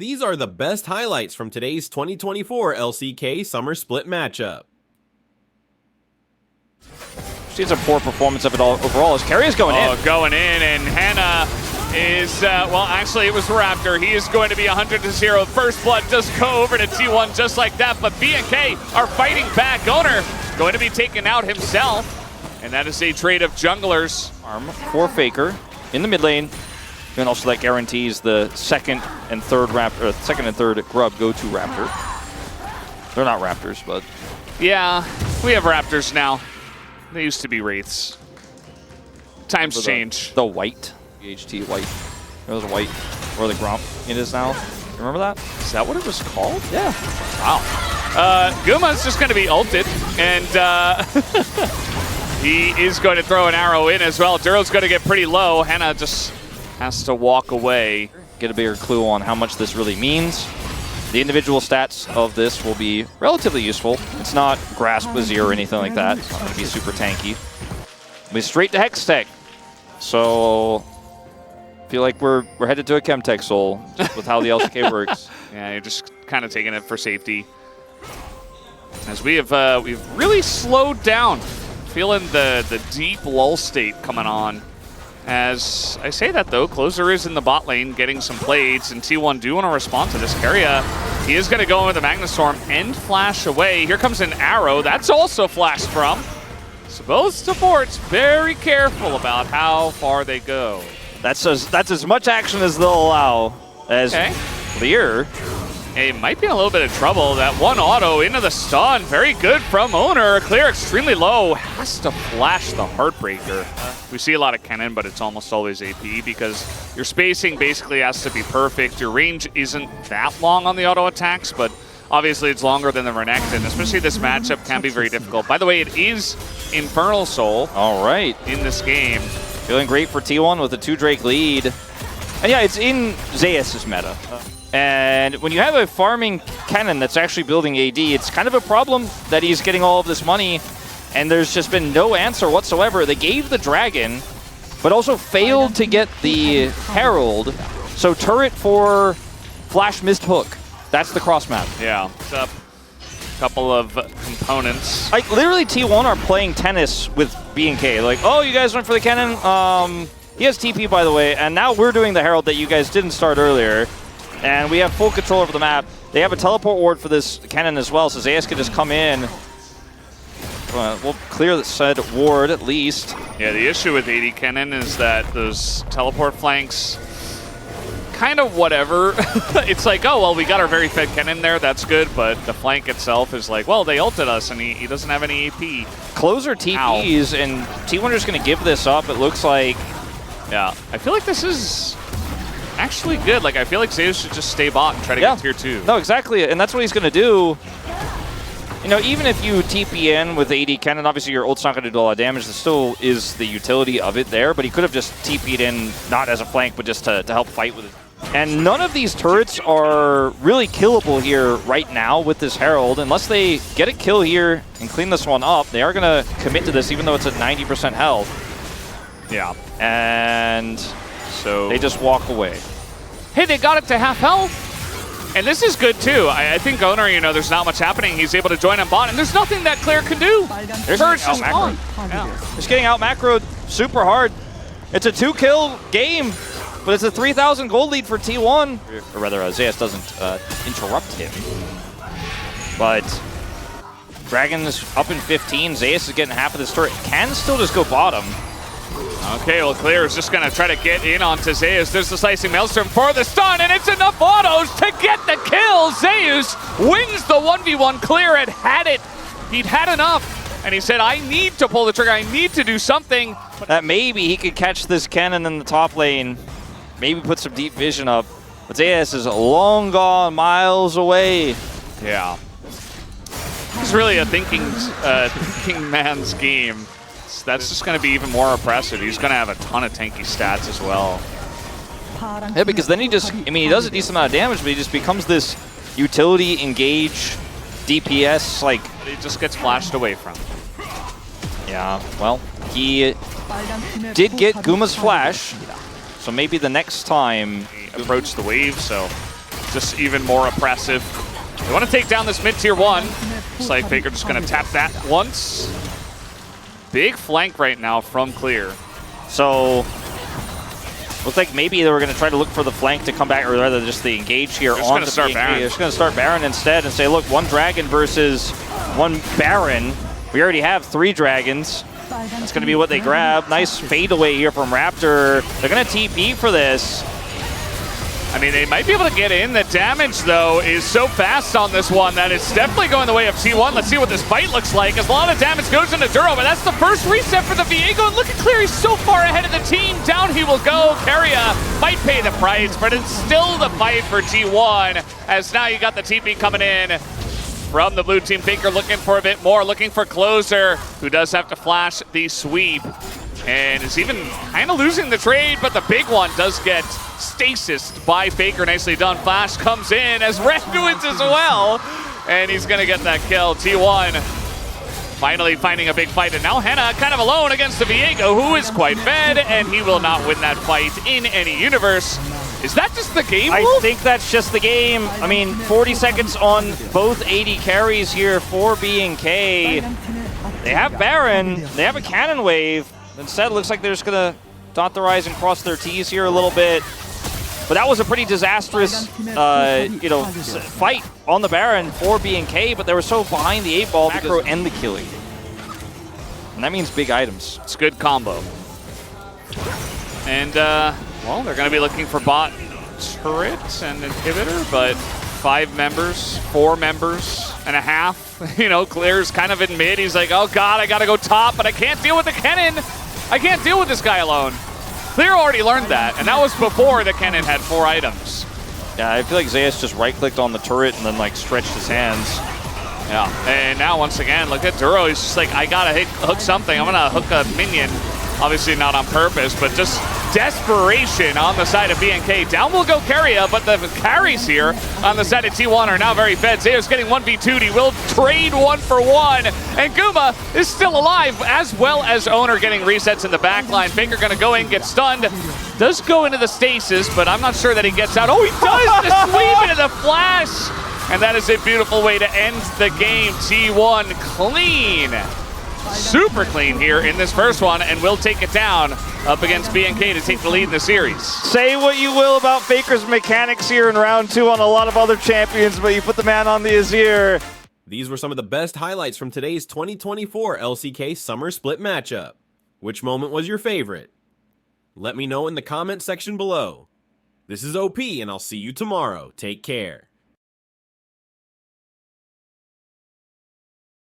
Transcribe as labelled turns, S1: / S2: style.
S1: These are the best highlights from today's 2024 LCK Summer Split matchup.
S2: She's a poor performance of it all overall as Carry is going in.
S3: Oh, going in, and Hannah is, well, actually it was Raptor. He is going to be 100-0. First blood does go over to T1 just like that, but BNK are fighting back. Owner going to be taken out himself, and that is a trade of junglers.
S2: Arm for Faker in the mid lane, and also that guarantees the second and third Grub go to Raptor. They're not Raptors, but
S3: yeah, we have Raptors now. They used to be Wraiths. Times change.
S2: The white. HT white. It was white. Or the Gromp it is now. You remember that?
S3: Is that what it was called?
S2: Yeah.
S3: Wow. Guma's just going to be ulted, and he is going to throw an arrow in as well. Duro's going to get pretty low. Hannah just has to walk away.
S2: Get a bigger clue on how much this really means. The individual stats of this will be relatively useful. It's not Grasp with 0 or anything like that. It's not going to be super tanky. It'll be straight to Hextech. So, I feel like we're headed to a Chemtech Soul just with how the LCK works.
S3: Yeah, you're just kind of taking it for safety. As we've really slowed down. Feeling the deep lull state coming on. As I say that though, Closer is in the bot lane getting some plays, and T1 do want to respond to this. Keria, he is going to go in with the Magnustorm and flash away. Here comes an arrow. That's also flashed from. So both supports very careful about how far they go.
S2: That's as much action as they'll allow. As Lear.
S3: He might be in a little bit of trouble. That one auto into the stun. Very good from Owner. Clear extremely low. Has to flash the Heartbreaker. We see a lot of Kennen, but it's almost always AP because your spacing basically has to be perfect. Your range isn't that long on the auto attacks, but obviously it's longer than the Renekton. Especially this matchup can be very difficult. By the way, it is Infernal Soul.
S2: All right.
S3: In this game.
S2: Feeling great for T1 with a 2 Drake lead. And yeah, it's in Zeus' meta. And when you have a farming Kennen that's actually building AD, it's kind of a problem that he's getting all of this money, and there's just been no answer whatsoever. They gave the Dragon, but also failed to get the Herald. So turret for Flash Mist Hook. That's the cross map.
S3: Yeah. It's a couple of components.
S2: Like, literally T1 are playing tennis with BNK. Like, oh, you guys went for the Kennen? He has TP, by the way, and now we're doing the Herald that you guys didn't start earlier. And we have full control over the map. They have a teleport ward for this Kennen as well, so Zeus can just come in. We'll clear the said ward at least.
S3: Yeah, the issue with AD Kennen is that those teleport flanks, kind of whatever. It's like, oh, well, we got our very fed Kennen there, that's good, but the flank itself is like, well, they ulted us, and he doesn't have any AP.
S2: Closer TPs, and T1 is going to give this up, it looks like.
S3: Yeah, I feel like this is actually good. Like, I feel like Zeus should just stay bot and try to get tier 2.
S2: No, exactly, and that's what he's going to do. You know, even if you TP in with AD Kennen, obviously your ult's not going to do a lot of damage. There still is the utility of it there, but he could have just TP'd in, not as a flank, but just to help fight with it. And none of these turrets are really killable here right now with this Herald. Unless they get a kill here and clean this one up, they are going to commit to this, even though it's at 90% health.
S3: Yeah.
S2: And so they just walk away.
S3: Hey, they got it to half health. And this is good too. I think Owner, you know, there's not much happening. He's able to join on bot, and there's nothing that Claire can do. First is gone.
S2: Just getting out macroed super hard. It's a 2-kill game, but it's a 3,000 gold lead for T1. Or rather, Zeus doesn't interrupt him. But Dragon is up in 15. Zeus is getting half of this turret. Can still just go bottom.
S3: Okay, well, Clear is just going to try to get in onto Zeus. There's the Slicing Maelstrom for the stun, and it's enough autos to get the kill. Zeus wins the 1v1. Clear had it. He'd had enough, and he said, I need to pull the trigger. I need to do something.
S2: That maybe he could catch this Kennen in the top lane, maybe put some deep vision up. But Zeus is long gone, miles away.
S3: Yeah. It's really a thinking man's game. That's just going to be even more oppressive. He's going to have a ton of tanky stats as well.
S2: Yeah, because then he just, I mean, he does a decent amount of damage, but he just becomes this utility, engage, DPS, like...
S3: He just gets flashed away from.
S2: Yeah, well, he did get Guma's flash, so maybe the next time...
S3: He approached the wave, so just even more oppressive. They want to take down this mid-tier 1. Looks like Faker just going to tap that once. Big flank right now from Clear.
S2: So, looks like maybe they were going to try to look for the flank to come back, or rather just the engage here on the BNK. They're just going to start Baron instead and say, look, 1 Dragon versus 1 Baron. We already have 3 Dragons. That's going to be what they grab. Nice fadeaway here from Raptor. They're going to TP for this.
S3: I mean, they might be able to get in. The damage, though, is so fast on this one that it's definitely going the way of T1. Let's see what this fight looks like, as a lot of damage goes into Duro, but that's the first reset for the Viego. And look at Clear, he's so far ahead of the team. Down he will go. Keria might pay the price, but it's still the fight for T1, as now you got the TP coming in from the blue team. Faker looking for a bit more, looking for Closer, who does have to flash the sweep. And is even kind of losing the trade, but the big one does get stasis by Faker. Nicely done. Flash comes in as Red wins as well. And he's going to get that kill. T1 finally finding a big fight. And now Henna kind of alone against the Viego, who is quite fed, and he will not win that fight in any universe. Is that just the game, Wolf?
S2: I think that's just the game. I mean, 40 seconds on both AD carries here for BNK. They have Baron. They have a cannon wave. Instead, it looks like they're just going to dot the rise and cross their T's here a little bit. But that was a pretty disastrous, fight on the Baron for BNK, but they were so behind the 8 ball, macro and the killing. And that means big items.
S3: It's a good combo. And, well, they're going to be looking for bot turret and inhibitor, but 5 members, 4 members and a half. You know, Clear's kind of in mid. He's like, oh God, I got to go top, but I can't deal with the cannon. I can't deal with this guy alone. Clear already learned that, and that was before the cannon had 4 items.
S2: Yeah, I feel like Zeus just right-clicked on the turret and then, like, stretched his hands.
S3: Yeah, and now once again, look at Duro. He's just like, I got to hook something. I'm going to hook a minion. Obviously not on purpose, but just desperation on the side of BNK. Down will go Keria, but the carries here on the side of T1 are now very fed. Zeus getting 1v2'd. He will trade 1 for 1. And Guma is still alive, as well as Owner getting resets in the backline. Faker going to go in, get stunned. Does go into the stasis, but I'm not sure that he gets out. Oh, he does! The sweep into the flash! And that is a beautiful way to end the game. T1 clean. Super clean here in this first one, and will take it down up against BNK to take the lead in the series.
S2: Say what you will about Faker's mechanics here in round 2 on a lot of other champions, but you put the man on the Azir.
S1: These were some of the best highlights from today's 2024 LCK Summer Split matchup. Which moment was your favorite? Let me know in the comment section below. This is OP, and I'll see you tomorrow. Take care.